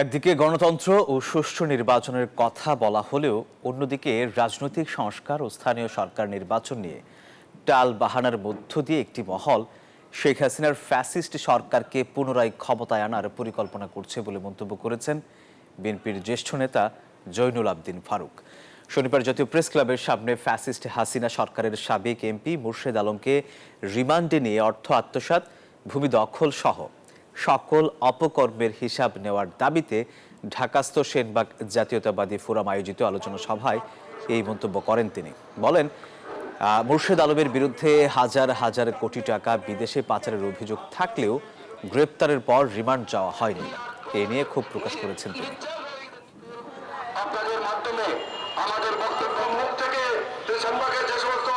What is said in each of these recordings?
একদিকে গণতন্ত্র ও সুষ্ঠু নির্বাচনের কথা বলা হলেও অন্যদিকে রাজনৈতিক সংস্কার ও স্থানীয় সরকার নির্বাচন নিয়ে টাল বাহানার মধ্য দিয়ে একটি মহল শেখ হাসিনার ফ্যাসিস্ট সরকারকে পুনরায় ক্ষমতায় আনার পরিকল্পনা করছে বলে মন্তব্য করেছেন বিএনপির জ্যেষ্ঠ নেতা জয়নুল আবদিন ফারুক। শনিবার জাতীয় প্রেস ক্লাবের সামনে ফ্যাসিস্ট হাসিনা সরকারের সাবেক এমপি মুর্শেদ আলমকে রিমান্ডে নিয়ে অর্থ আত্মসাৎ, ভূমি দখল সহ সকল অপকর্মের হিসাব নেওয়ার দাবিতে ঢাকাস্থ সেনবাগ জাতীয়তাবাদী ফোরাম আয়োজিত আলোচনা সভায় এই মন্তব্য করেন তিনি। বলেন, মুর্শেদ আলমের বিরুদ্ধে হাজার হাজার কোটি টাকা বিদেশে পাচারের অভিযোগ থাকলেও গ্রেপ্তারের পর রিমান্ড চাওয়া হয়নি। এ নিয়ে ক্ষোভ প্রকাশ করেছেন তিনি। আপনাদের মাধ্যমে আমাদের বক্তব্যের মুখ থেকে সেনবাগের যে সমস্ত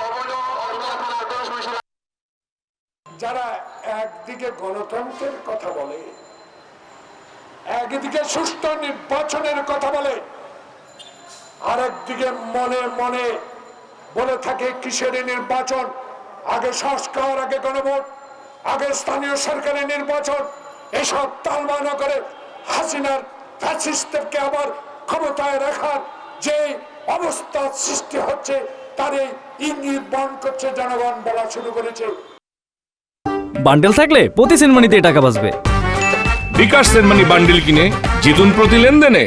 যারা একদিকে গণতন্ত্রের কথা বলে, একদিকে সুষ্ঠু নির্বাচনের কথা বলে, আরেকদিকে মনে মনে বলে থাকে কিসের নির্বাচন, আগে সংস্কার, আগে গণভোট, আগে স্থানীয় সরকারের নির্বাচন, এসব তালবানা করে হাসিনার ফ্যাসিস্টদেরকে আবার ক্ষমতায় রাখার যে অবস্থা সৃষ্টি হচ্ছে তার এই ইঙ্গিত বহন করছে জনগণ বলা শুরু করেছে। বান্ডেল থাকলে প্রতি সেনমানিতে টাকা বাঁচবে। বিকাশ সেনমানি বান্ডেল কিনে জিতুন প্রতি লেনদেনে।